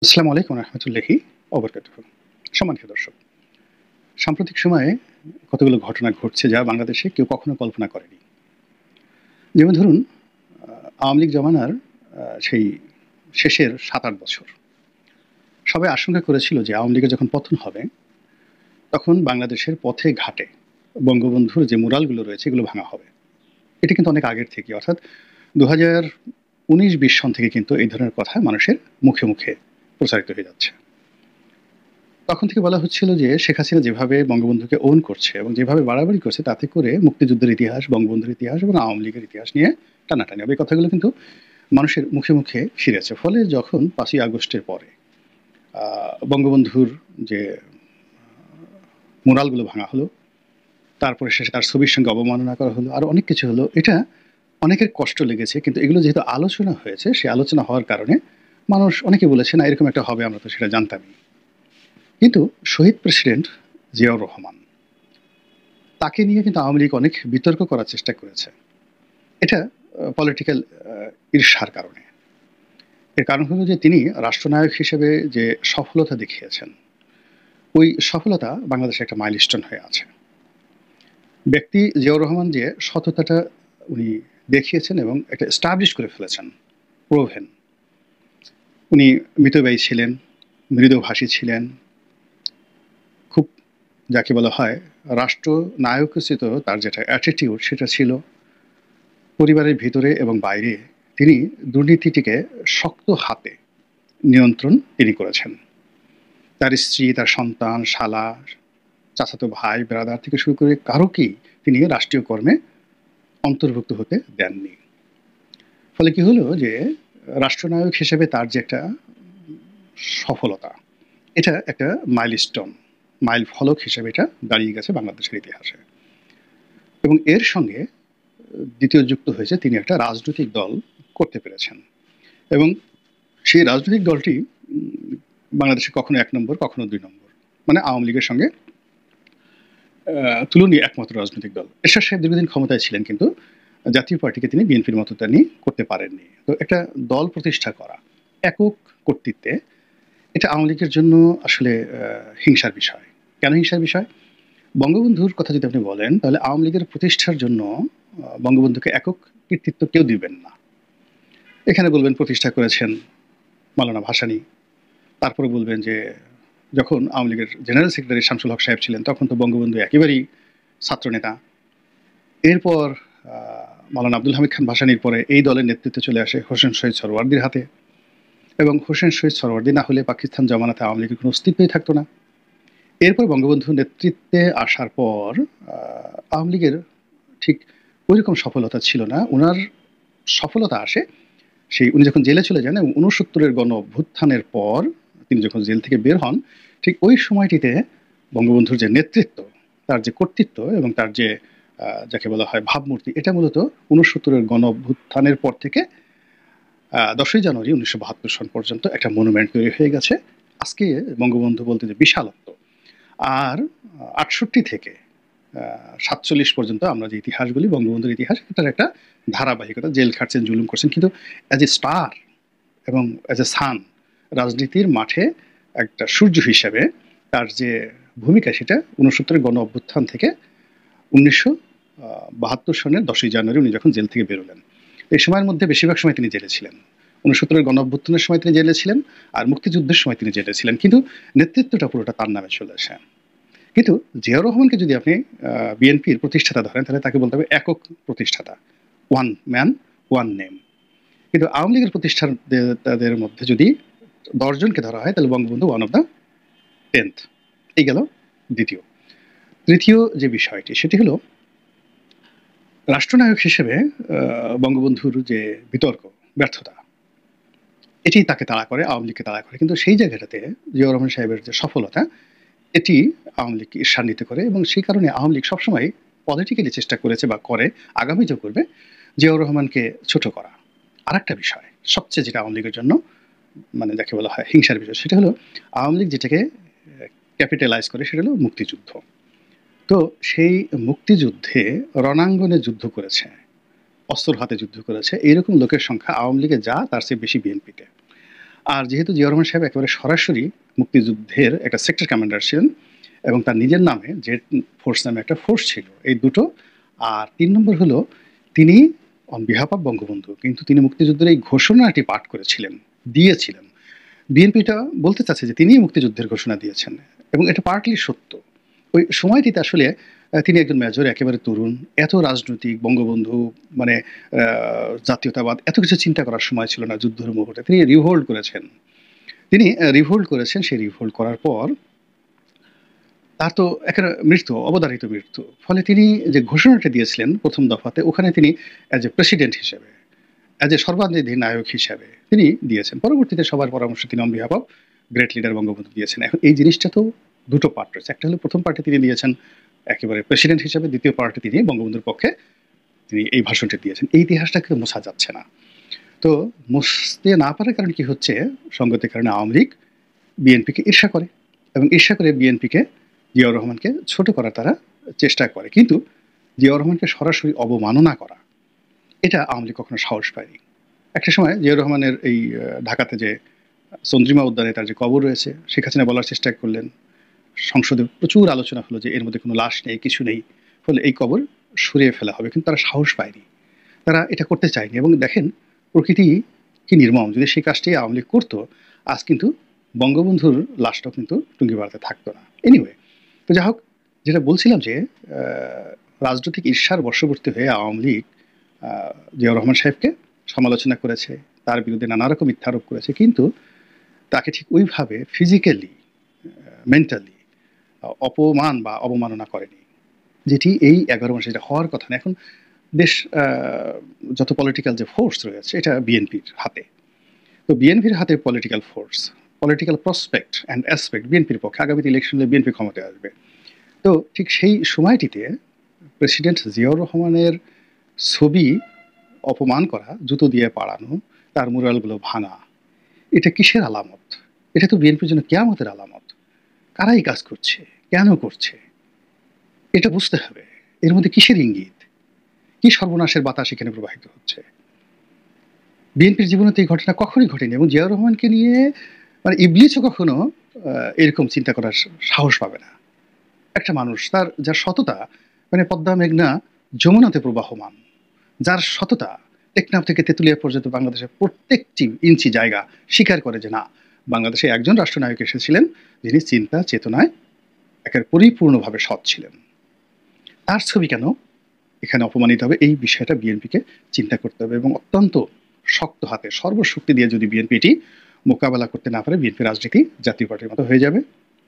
আসসালামু আলাইকুম রহমতুল্লাহি ওবরকাতুহু। সম্মানিত দর্শক, সাম্প্রতিক সময়ে কতগুলো ঘটনা ঘটছে যা বাংলাদেশে কেউ কখনো কল্পনা করেনি। যেমন ধরুন, আওয়ামী লীগ জমানার সেই শেষের ৭-৮ বছর সবাই আশঙ্কা করেছিল যে আওয়ামী লীগের যখন পতন হবে তখন বাংলাদেশের পথে ঘাটে বঙ্গবন্ধুর যে মুরালগুলো রয়েছে এগুলো ভাঙা হবে। এটা কিন্তু অনেক আগের থেকে, অর্থাৎ ২০১৯-২০ সন থেকে কিন্তু এই ধরনের কথা মানুষের মুখে মুখে প্রচারিত হয়ে যাচ্ছে। তখন থেকে বলা হচ্ছিল যে শেখ হাসিনা যেভাবে বঙ্গবন্ধুকে ওন করছে এবং যেভাবে বাড়াবাড়ি করছে তাতে করে মুক্তিযুদ্ধের ইতিহাস, বঙ্গবন্ধুর ইতিহাস এবং আওয়ামী লীগের ইতিহাস নিয়ে টানাটানি হবে। এই কথাগুলো কিন্তু মানুষের মুখে মুখে ফিরেছে। ফলে যখন ৫ই আগস্টের পরে বঙ্গবন্ধুর যে মুরালগুলো ভাঙা হলো, তারপরে শেষে তার ছবির সঙ্গে অবমাননা করা হলো, আরও অনেক কিছু হলো। এটা অনেকের কষ্ট লেগেছে, কিন্তু এগুলো যেহেতু আলোচনা হয়েছে, সেই আলোচনা হওয়ার কারণে মানুষ অনেকে বলেছে না এরকম একটা হবে, আমরা তো সেটা জানতামই। কিন্তু শহীদ প্রেসিডেন্ট জিয়াউর রহমান, তাকে নিয়ে কিন্তু আওয়ামী লীগ অনেক বিতর্ক করার চেষ্টা করেছে। এটা পলিটিক্যাল ঈর্ষার কারণে। এর কারণ হলো যে তিনি রাষ্ট্রনায়ক হিসেবে যে সফলতা দেখিয়েছেন, ওই সফলতা বাংলাদেশে একটা মাইলস্টোন হয়ে আছে। ব্যক্তি জিয়াউর রহমান যে সততাটা উনি দেখিয়েছেন এবং একটা এস্টাবলিশ করে ফেলেছেন, প্রোভেন। উনি মিতব্যয়ী ছিলেন, মৃদুভাষী ছিলেন, খুব যাকে বলা হয় রাষ্ট্রনায়কোচিত তার যেটা অ্যাটিটিউড সেটা ছিল। পরিবারের ভিতরে এবং বাইরে তিনি দুর্নীতিটিকে শক্ত হাতে নিয়ন্ত্রণ তিনি করেছেন। তার স্ত্রী, তার সন্তান, শালা, চাচাতো ভাই, ব্রাদার থেকে শুরু করে কারোকেই তিনি রাষ্ট্রীয় কর্মে অন্তর্ভুক্ত হতে দেননি। ফলে কি হলো যে রাষ্ট্রনায়ক হিসেবে তার যে একটা সফলতা, এটা একটা মাইলস্টোন, মাইল ফলক হিসেবে এটা দাঁড়িয়ে গেছে বাংলাদেশের ইতিহাসে। এবং এর সঙ্গে দ্বিতীয় যুক্ত হয়েছে তিনি একটা রাজনৈতিক দল করতে পেরেছেন। এবং সেই রাজনৈতিক দলটি বাংলাদেশে কখনো ১ নম্বর, কখনো ২ নম্বর, মানে আওয়ামী লীগের সঙ্গে তুলনীয় একমাত্র রাজনৈতিক দল। এরশাদ সাহেব দীর্ঘদিন ক্ষমতায় ছিলেন, কিন্তু জাতীয় পার্টিকে তিনি বিএনপির মতো তিনি করতে পারেননি। তো একটা দল প্রতিষ্ঠা করা একক কর্তৃত্বে, এটা আওয়ামী লীগের জন্য আসলে হিংসার বিষয়। কেন হিংসার বিষয়? বঙ্গবন্ধুর কথা যদি আপনি বলেন, তাহলে আওয়ামী লীগের প্রতিষ্ঠার জন্য বঙ্গবন্ধুকে একক কৃতিত্ব কেউ দিবেন না। এখানে বলবেন প্রতিষ্ঠা করেছেন মাওলানা ভাসানী, তারপরে বলবেন যে যখন আওয়ামী লীগের জেনারেল সেক্রেটারি শামসুল হক সাহেব ছিলেন তখন তো বঙ্গবন্ধু একেবারেই ছাত্রনেতা। এরপর মাওলানা আব্দুল হামিদ খান ভাসানীর পরে এই দলের নেতৃত্বে চলে আসে হোসেন শহীদ সরওয়ার্দীর হাতে, এবং হোসেন শহীদ সরওয়ার্দী না হলে পাকিস্তান জমানাতে আওয়ামী লীগের কোনো অস্তিত্বই থাকতো না। এরপর বঙ্গবন্ধু নেতৃত্বে আসার পর আওয়ামী লীগের ঠিক ওইরকম সফলতা ছিল না। ওনার সফলতা আসে সেই উনি যখন জেলে চলে যান এবং ৬৯-এর গণ অভ্যুত্থানের পর তিনি যখন জেল থেকে বের হন, ঠিক ওই সময়টিতে বঙ্গবন্ধুর যে নেতৃত্ব, তার যে কর্তৃত্ব এবং তার যে যাকে বলা হয় ভাবমূর্তি, এটা মূলত ৬৯-এর গণ অভ্যুত্থানের পর থেকে ১০ই জানুয়ারি ১৯৭২ সন পর্যন্ত একটা মনুমেন্ট তৈরি হয়ে গেছে। আজকে বঙ্গবন্ধু বলতে যে বিশালত্ব, আর ৬৮ থেকে ৪৭ পর্যন্ত আমরা যে ইতিহাসগুলি বঙ্গবন্ধুর ইতিহাস, এটার একটা ধারাবাহিকতা। জেল খাটছেন, জুলুম করছেন, কিন্তু অ্যাজ এ স্টার এবং অ্যাজ এ সান, রাজনীতির মাঠে একটা সূর্য হিসেবে তার যে ভূমিকা, সেটা ৬৯-এর গণ অভ্যুত্থান থেকে ১৯৭২ সনের ১০ই জানুয়ারি উনি যখন জেল থেকে বেরোলেন, এই সময়ের মধ্যে বেশিরভাগ সময় তিনি জেলে ছিলেন। ৬৯-এর গণ অভ্যুত্থানের সময় তিনি জেলে ছিলেন, আর মুক্তিযুদ্ধের সময় তিনি জেলে ছিলেন, কিন্তু নেতৃত্বটা পুরোটা তার নামে চলে আসে। কিন্তু জিয়াউর রহমানকে যদি আপনি বিএনপির প্রতিষ্ঠাতা ধরেন, তাহলে তাকে বলতে হবে একক প্রতিষ্ঠাতা, ওয়ান ম্যান ওয়ান নেম। কিন্তু আওয়ামী লীগের প্রতিষ্ঠাতাদের মধ্যে যদি ১০ জনকে ধরা হয়, তাহলে Bangabandhu one of the 10th। এই গেল দ্বিতীয়। তৃতীয় যে বিষয়টি, সেটি হলো রাষ্ট্রনায়ক হিসেবে বঙ্গবন্ধুর যে বিতর্ক, ব্যর্থতা, এটি তাকে তাড়া করে, আওয়ামী লীগকে তাড়া করে। কিন্তু সেই জায়গাটাতে জিয়াউর রহমান সাহেবের যে সফলতা, এটি আওয়ামী লীগকে ঈর্ষান্বিত করে, এবং সেই কারণে আওয়ামী লীগ সবসময় পলিটিক্যালি চেষ্টা করেছে বা করে, আগামীতেও করবে, জিয়াউর রহমানকে ছোট করা। আরেকটা বিষয় সবচেয়ে যেটা আওয়ামী লীগের জন্য মানে যাকে বলা হয় হিংসার বিষয়, সেটা হলো আওয়ামী লীগ যেটাকে ক্যাপিটালাইজ করে, সেটা হলো মুক্তিযুদ্ধ। তো সেই মুক্তিযুদ্ধে রণাঙ্গনে যুদ্ধ করেছে, অস্ত্র হাতে যুদ্ধ করেছে, এইরকম লোকের সংখ্যা আওয়ামী লীগে যা, তার চেয়ে বেশি বিএনপিতে। আর যেহেতু জিয়াউর রহমান সাহেব একেবারে সরাসরি মুক্তিযুদ্ধের একটা সেক্টর কমান্ডার ছিলেন এবং তার নিজের নামে জেড ফোর্স নামে একটা ফোর্স ছিল, এই দুটো। আর ৩ নম্বর হলো তিনি অন বিহাফ অফ বঙ্গবন্ধু কিন্তু তিনি মুক্তিযুদ্ধের এই ঘোষণাটি পাঠ করেছিলেন, দিয়েছিলেন। বিএনপিটা বলতে চাচ্ছে যে তিনিই মুক্তিযুদ্ধের ঘোষণা দিয়েছেন এবং এটা পার্টলি সত্য। ওই সময়টিতে আসলে তিনি একজন মেজর, একেবারে তরুণ, এত রাজনৈতিক বঙ্গবন্ধু মানে জাতীয়তাবাদ এত কিছু চিন্তা করার সময় ছিল না যুদ্ধের মুহূর্তে। তিনি রিভোল্ট করেছেন, সেই রিভোল্ট করার পর তার তো একটা মৃত্যু, অবধারিত মৃত্যু। ফলে তিনি যে ঘোষণাটা দিয়েছিলেন প্রথম দফাতে, ওখানে তিনি অ্যাজ এ প্রেসিডেন্ট হিসেবে, অ্যাজ এ সর্বাধিনায়ক নায়ক হিসেবে তিনি দিয়েছেন। পরবর্তীতে সবার পরামর্শে তিনি on behalf of great leader Bangabandhu দিয়েছেন। এখন এই জিনিসটা তো দুটো পার্ট রয়েছে। একটা হলো প্রথম পার্টে তিনি দিয়েছেন একেবারে প্রেসিডেন্ট হিসেবে, দ্বিতীয় পার্টে তিনি বঙ্গবন্ধুর পক্ষে তিনি এই ভাষণটি দিয়েছেন। এই ইতিহাসটাকে মোছা যাচ্ছে না। তো মুছতে না পারার কারণ কি হচ্ছে, সঙ্গতির কারণে আওয়ামী লীগ বিএনপিকে ঈর্ষা করে এবং ঈর্ষা করে বিএনপিকে, জিয়াউর রহমানকে ছোট করার তারা চেষ্টা করে। কিন্তু জিয়াউর রহমানকে সরাসরি অবমাননা করা, এটা আওয়ামী লীগ কখনো সাহস পায়নি। একটা সময় জিয়াউর রহমানের এই ঢাকাতে যে চন্দ্রিমা উদ্যানে তার যে কবর রয়েছে, শেখ হাসিনা বলার চেষ্টা করলেন, সংসদে প্রচুর আলোচনা হলো যে এর মধ্যে কোনো লাশ নেই, কিছু নেই, ফলে এই কবর সরিয়ে ফেলা হবে। কিন্তু তারা সাহস পায়নি, তারা এটা করতে চায়নি। এবং দেখেন প্রকৃতি কি নির্মম, যদি সেই কাজটি আওয়ামী লীগ করতো আজ কিন্তু বঙ্গবন্ধুর লাশটাও কিন্তু টুঙ্গিপাড়াতে থাকতো না। এনিওয়ে, তো যাই হোক, যেটা বলছিলাম যে রাজনৈতিক ঈর্ষার বশবর্তী হয়ে আওয়ামী লীগ জিয়াউর রহমান সাহেবকে সমালোচনা করেছে, তার বিরুদ্ধে নানা রকম মিথ্যারোপ করেছে, কিন্তু তাকে ঠিক ওইভাবে ফিজিক্যালি, মেন্টালি অপমান বা অবমাননা করেনি, যেটি এই 11 মাসে যেটা হওয়ার কথা না। এখন দেশ যত পলিটিক্যাল যে ফোর্স রয়েছে এটা বিএনপির হাতে। তো বিএনপির হাতে political force, political prospect and aspect বিএনপির পক্ষে। আগামীতে ইলেকশনে বিএনপি ক্ষমতায় আসবে। তো ঠিক সেই সময়টিতে প্রেসিডেন্ট জিয়াউর রহমানের ছবি অপমান করা, জুতো দিয়ে পাড়ানো, তার মুরালগুলো ভাঙা, এটা কিসের আলামত? এটা তো বিএনপির জন্য কিয়ামতের আলামত। কারাই কাজ করছে, কেন করছে, এটা বুঝতে হবে। এর মধ্যে কিসের ইঙ্গিত, কি সর্বনাশের বাতাস এখানে প্রবাহিত হচ্ছে? বিএনপির জীবনে তো এই ঘটনা কখনোই ঘটেনি এবং জিয়াউর রহমানকে নিয়ে মানে ইবলিসও কখনো এরকম চিন্তা করার সাহস পাবে না। একটা মানুষ, তার যার সততা মানে পদ্মা মেঘনা যমুনাতে প্রবাহমান, যার সততা টেকনাফ থেকে তেঁতুলিয়া পর্যন্ত বাংলাদেশের প্রত্যেকটি ইঞ্চি জায়গা স্বীকার করে যে না, বাংলাদেশে একজন রাষ্ট্রনায়ক এসেছিলেন যিনি চিন্তা চেতনায় একের পরিপূর্ণভাবে সৎ ছিলেন। তার ছবি কেন এখানে অপমানিত হবে? এই বিষয়টা বিএনপিকে চিন্তা করতে হবে এবং অত্যন্ত শক্ত হাতে সর্বশক্তি দিয়ে যদি বিএনপি এটি মোকাবেলা করতে না পারে, বিএনপি রাজনীতি জাতীয় পার্টির মতো হয়ে যাবে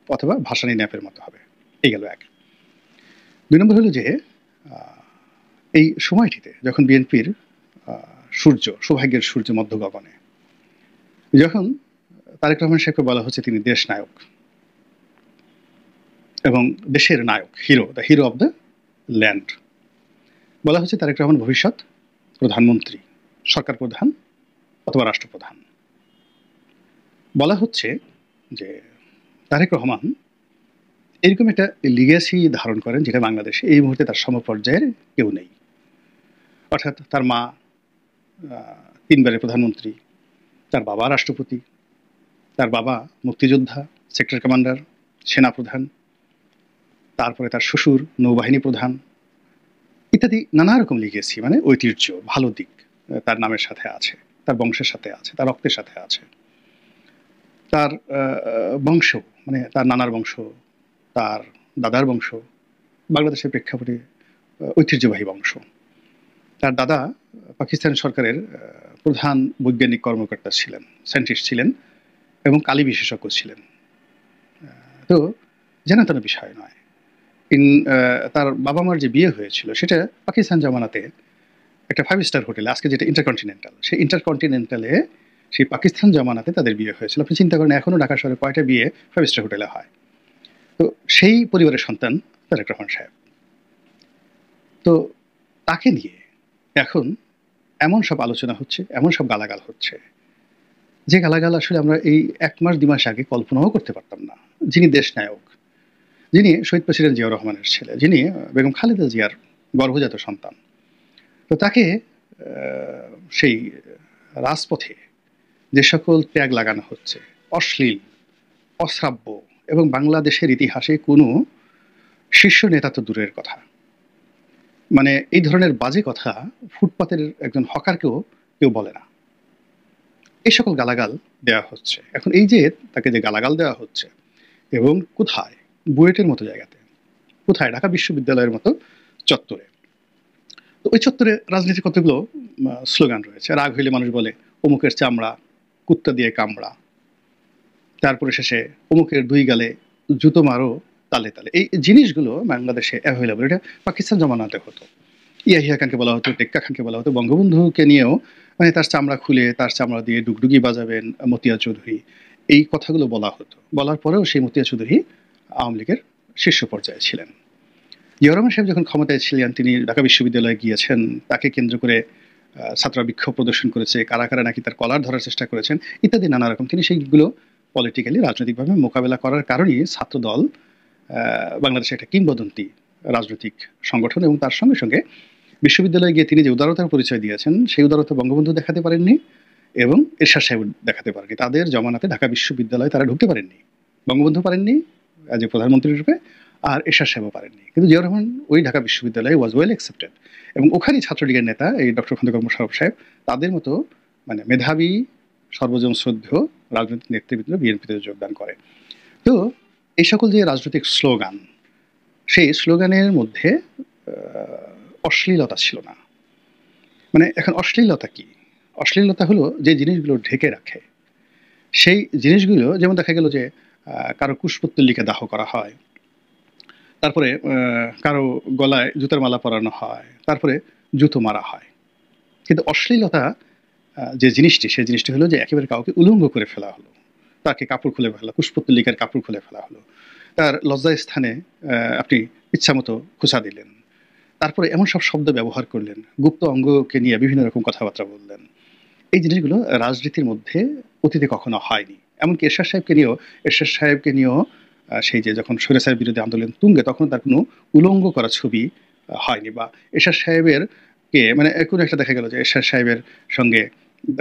অথবা ভাসানী ন্যাপের মতো হবে। এই গেল এক। ২ নম্বর হলো যে এই সময়টিতে যখন বিএনপির সূর্য, সৌভাগ্যের সূর্য মধ্য গগনে, যখন তারেক রহমান সাহেবকে বলা হচ্ছে তিনি দেশ নায়ক এবং দেশের নায়ক, hero, the hero of the land, বলা হচ্ছে তারেক রহমান ভবিষ্যৎ প্রধানমন্ত্রী, সরকার প্রধান অথবা রাষ্ট্রপ্রধান। বলা হচ্ছে যে তারেক রহমান এরকম একটা লিগ্যাসি ধারণ করেন যেটা বাংলাদেশে এই মুহূর্তে তার সমপর্যায়ের কেউ নেই। অর্থাৎ তার মা 3 বারের প্রধানমন্ত্রী, তার বাবা রাষ্ট্রপতি, তার বাবা মুক্তিযোদ্ধা, সেক্টর কমান্ডার, সেনাপ্রধান, তারপরে তার শ্বশুর নৌবাহিনী প্রধান, ইত্যাদি নানা রকম লিগেসি মানে ঐতিহ্য, ভালো দিক তার নামের সাথে আছে, তার বংশের সাথে আছে, তার রক্তের সাথে আছে। তার বংশ মানে তার নানার বংশ, তার দাদার বংশ বাংলাদেশের প্রেক্ষাপটে ঐতিহ্যবাহী বংশ। তার দাদা পাকিস্তান সরকারের প্রধান বৈজ্ঞানিক কর্মকর্তা ছিলেন, সায়েন্টিস্ট ছিলেন এবং কালি বিশেষজ্ঞ ছিলেন। তো জানাতেন বিষয় নয়। তার বাবা মার যে বিয়ে হয়েছিল সেটা পাকিস্তান জামানাতে একটা 5 স্টার হোটেলে, আজকে যেটা ইন্টারকন্টিনেন্টাল, সেই ইন্টারকন্টিনেন্টালে সেই পাকিস্তান জামানাতে তাদের বিয়ে হয়েছিল। আপনি চিন্তা করেন এখনও ঢাকা শহরে কয়টা বিয়ে 5 স্টার হোটেলে হয়। তো সেই পরিবারের সন্তান তারেক রহমান সাহেব। তো তাকে নিয়ে এখন এমন সব আলোচনা হচ্ছে, এমন সব গালাগাল হচ্ছে, যে গালাগাল আসলে আমরা এই 1 মাস 2 মাস আগে কল্পনাও করতে পারতাম না। যিনি দেশ নায়ক, যিনি শহীদ প্রেসিডেন্ট জিয়াউর রহমানের ছেলে, যিনি বেগম খালেদা জিয়ার গর্ভজাত সন্তান, তো তাকে সেই রাজপথে যে সকল ট্যাগ লাগানো হচ্ছে, অশ্লীল, অশ্রাব্য, এবং বাংলাদেশের ইতিহাসে কোনো শীর্ষ নেতা তো দূরের কথা, মানে এই ধরনের বাজে কথা ফুটপাতের একজন হকারকেও কেউ বলে না। এই সকল গালাগাল দেওয়া হচ্ছে। এখন এই যে তাকে যে গালাগাল দেওয়া হচ্ছে, এবং কোথায়? বুয়েটের মতো জায়গাতে, কোথায়? ঢাকা বিশ্ববিদ্যালয়ের মতো চত্বরে। তো ওই চত্বরে রাজনীতির কতগুলো স্লোগান রয়েছে। রাগ হইলে মানুষ বলে অমুকের চামড়া কুত্তা দিয়ে কামড়া, তারপরে শেষে অমুকের দুই গালে জুতো মারো তালে তালে। এই জিনিসগুলো বাংলাদেশে অ্যাভেলেবল। এটা পাকিস্তান জমানাতে হতো। ইয়াহিয়া খানকে বলা হতো, টেক্কা খানকে বলা হতো, বঙ্গবন্ধুকে নিয়েও মানে তার চামড়া খুলে তার চামড়া দিয়ে ডুগডুগি বাজাবেন মতিয়া চৌধুরী, এই কথাগুলো বলা হতো। বলার পরেও সেই মতিয়া চৌধুরী আওয়ামী লীগের শীর্ষ পর্যায়ে ছিলেন। জিয়াউর রহমান সাহেব যখন ক্ষমতায় ছিলেন, তিনি ঢাকা বিশ্ববিদ্যালয়ে গিয়েছেন, তাকে কেন্দ্র করে ছাত্ররা বিক্ষোভ প্রদর্শন করেছে, কারা কারা নাকি তার কলার ধরার চেষ্টা করেছেন, ইত্যাদি নানা রকম। তিনি সেইগুলো পলিটিক্যালি, রাজনৈতিকভাবে মোকাবেলা করার কারণেই ছাত্রদল বাংলাদেশে একটা কিংবদন্তি রাজনৈতিক সংগঠন। এবং তার সঙ্গে সঙ্গে বিশ্ববিদ্যালয়ে গিয়ে তিনি যে উদারতার পরিচয় দিয়েছেন, সেই উদারতা বঙ্গবন্ধু দেখাতে পারেননি এবং এরশাদ সাহেব দেখাতে পারেননি। তাদের জমানাতে ঢাকা বিশ্ববিদ্যালয়ে তারা ঢুকতে পারেননি, বঙ্গবন্ধু পারেননি যে প্রধানমন্ত্রী রূপে, আর এরশাদ সাহেবও পারেননি। কিন্তু জিয়াউর রহমান ওই ঢাকা বিশ্ববিদ্যালয়ে ওয়াজ ওয়েল অ্যাকসেপ্টেড, এবং ওখানেই ছাত্রলীগের নেতা এই ডক্টর খন্দকার মোশাররফ সাহেব তাদের মতো মানে মেধাবী, সর্বজন শ্রদ্ধেয় রাজনৈতিক নেতৃবৃন্দ বিএনপিতে যোগদান করে। তো এই সকল যে রাজনৈতিক স্লোগান, সেই স্লোগানের মধ্যে অশ্লীলতা ছিল না। মানে এখন অশ্লীলতা কি? অশ্লীলতা হলো যে জিনিসগুলো ঢেকে রাখে সেই জিনিসগুলো। যেমন দেখা গেল যে কারো কুশপুত্তলিকা দাহ করা হয়, তারপরে কারো গলায় জুতার মালা পরানো হয়, তারপরে জুতো মারা হয়। কিন্তু অশ্লীলতা যে জিনিসটি, সেই জিনিসটি হলো যে একেবারে কাউকে উলঙ্গ করে ফেলা হলো, তাকে কাপড় খুলে ফেলা, কুশপুত্তলিকার কাপড় খুলে ফেলা হলো, তার লজ্জায় স্থানে আপনি ইচ্ছামতো খোঁচা দিলেন, তারপরে এমন সব শব্দ ব্যবহার করলেন, গুপ্ত অঙ্গকে নিয়ে বিভিন্ন রকম কথাবার্তা বললেন। এই জিনিসগুলো রাজনীতির মধ্যে অতীতে কখনো হয়নি। এমনকি এরশাদ সাহেবকে নিয়েও সেই যে যখন স্বৈরাচার বিরোধী আন্দোলন তুঙ্গে, তখন তার কোনো উলঙ্গ করা ছবি হয়নি। বা এরশাদ সাহেবের কে মানে কোনো একটা দেখা গেল যে এরশাদ সাহেবের সঙ্গে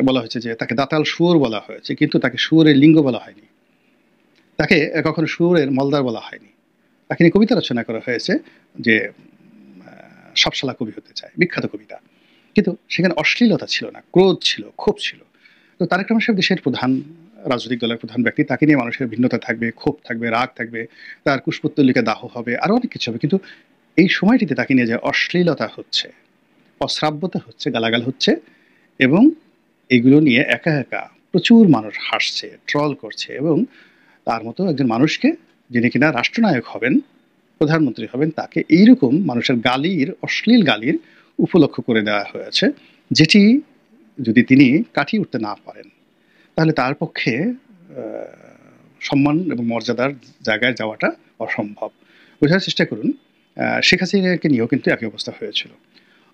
বলা হয়েছে যে তাকে দাতাল শুয়োর বলা হয়েছে, কিন্তু তাকে শুয়োরের লিঙ্গ বলা হয়নি, তাকে কখনো শুয়োরের মলদার বলা হয়নি। তাকে নিয়ে কবিতা রচনা করা হয়েছে যে সবসালা কবি হতে চায়, বিখ্যাত কবিতা। কিন্তু সেখানে অশ্লীলতা ছিল না, ক্রোধ ছিল, ক্ষোভ ছিল। তো তারেক রহমান সাহেব দেশের প্রধান, রাজনৈতিক দলের প্রধান ব্যক্তি, তাকে নিয়ে মানুষের ভিন্নতা থাকবে, ক্ষোভ থাকবে, রাগ থাকবে, তার কুশপুত্তলিকা দাহ হবে, আরও অনেক কিছু হবে। কিন্তু এই সময়টিতে তাকে নিয়ে যে অশ্লীলতা হচ্ছে, অশ্রাব্যতা হচ্ছে, গালাগাল হচ্ছে, এবং এগুলো নিয়ে একা একা প্রচুর মানুষ হাসছে, ট্রল করছে, এবং তার মতো একজন মানুষকে, যিনি কিনা রাষ্ট্রনায়ক হবেন, প্রধানমন্ত্রী হবেন, তাকে এইরকম মানুষের গালির, অশ্লীল গালির উপলক্ষ করে দেওয়া হয়েছে, যেটি যদি তিনি কাটিয়ে উঠতে না পারেন, তাহলে তার পক্ষে সম্মান এবং মর্যাদার জায়গায় যাওয়াটা অসম্ভব। বোঝার চেষ্টা করুন, শেখ হাসিনাকে নিয়েও কিন্তু একই অবস্থা হয়েছিল।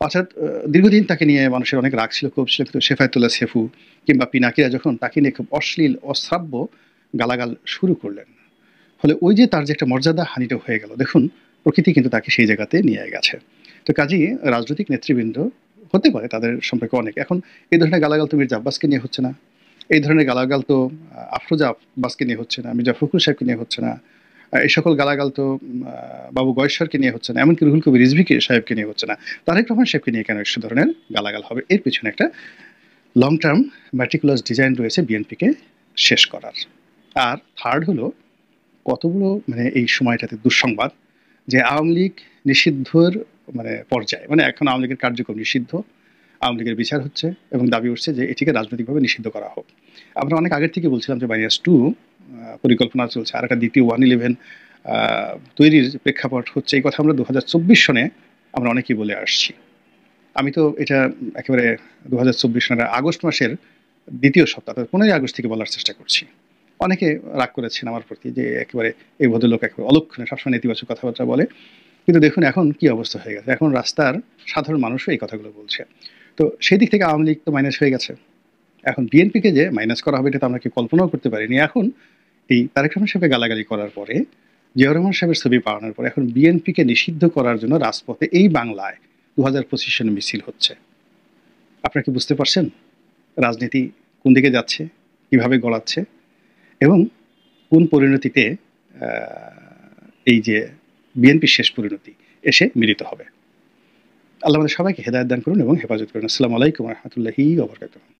অর্থাৎ দীর্ঘদিন তাকে নিয়ে মানুষের অনেক রাগ ছিল, ক্ষোভ ছিল, কিন্তু শেফায়েতুল্লাহ সেফু কিংবা পিনাকিরা যখন তাকে নিয়ে খুব অশ্লীল, অশ্রাব্য গালাগাল শুরু করলেন, ফলে ওই যে তার যে একটা মর্যাদা হানিটা হয়ে গেল, দেখুন প্রকৃতি কিন্তু তাকে সেই জায়গাতে নিয়ে গেছে। তো কাজেই রাজনৈতিক নেতৃবৃন্দ হতে পারে তাদের সম্পর্কে অনেক, এখন এই ধরনের গালাগাল তো মির্জা আব্বাসকে নিয়ে হচ্ছে না, এই ধরনের গালাগাল তো আফরোজা আব্বাসকে নিয়ে হচ্ছে না, মির্জা ফখরুল সাহেবকে নিয়ে হচ্ছে না, এই সকল গালাগাল তো বাবু গয়েশ্বরকে নিয়ে হচ্ছে না, এমনকি রুহুল কবির রিজভী সাহেবকে নিয়ে হচ্ছে না। তারেক রহমান সাহেবকে নিয়ে কেন এসব ধরনের গালাগাল হবে? এর পেছনে একটা লং টার্ম ম্যাটিকুলাস ডিজাইন রয়েছে বিএনপিকে শেষ করার। আর থার্ড হলো কতগুলো মানে এই সময়টাতে দুঃসংবাদ যে আওয়ামী লীগ নিষিদ্ধর মানে পর্যায়ে, মানে এখন আওয়ামী লীগের কার্যক্রম নিষিদ্ধ, আওয়ামী লীগের বিচার হচ্ছে এবং দাবি উঠছে যে এটিকে রাজনৈতিকভাবে নিষিদ্ধ করা হোক। আমরা অনেক আগের থেকে বলছিলাম যে -2 পরিকল্পনা চলছে, আর একটা দ্বিতীয় 111 তৈরির প্রেক্ষাপট হচ্ছে, এই কথা আমরা 2024 সনে আমরা অনেকেই বলে আসছি। আমি তো এটা একেবারে 2024 সনের আগস্ট মাসের দ্বিতীয় সপ্তাহ, 15 আগস্ট থেকে বলার চেষ্টা করছি। অনেকে রাগ করেছেন আমার প্রতি যে একেবারে এই ভদ্রলোক একেবারে অলক্ষণে সবসময় নেতিবাচক কথাবার্তা বলে। কিন্তু দেখুন এখন কি অবস্থা হয়ে গেছে, এখন রাস্তার সাধারণ মানুষও এই কথাগুলো বলছে। তো সেই দিক থেকে আওয়ামী লীগ তো মাইনাস হয়ে গেছে, এখন বিএনপিকে যে মাইনাস করা হবে এটা তো আমরা কি কল্পনাও করতে পারিনি। এখন এই তারেক রহমান সাহেবকে গালাগালি করার পরে, জিয়াউর রহমান সাহেবের ছবি পাওয়ানোর পরে, এখন বিএনপিকে নিষিদ্ধ করার জন্য রাজপথে এই বাংলায় 2025 সনে মিছিল হচ্ছে। আপনারা কি বুঝতে পারছেন রাজনীতি কোন দিকে যাচ্ছে? কিভাবে গড়াচ্ছে এবং কোন পরিণতিতে এই যে বিএনপির শেষ পরিণতি এসে মিলিত হবে। আল্লাহ আমাদের সবাইকে হেদায়েত দান করুন এবং হেফাজত করুন। আসসালামু আলাইকুম ওয়া রাহমাতুল্লাহি ওয়া বারাকাতুহু।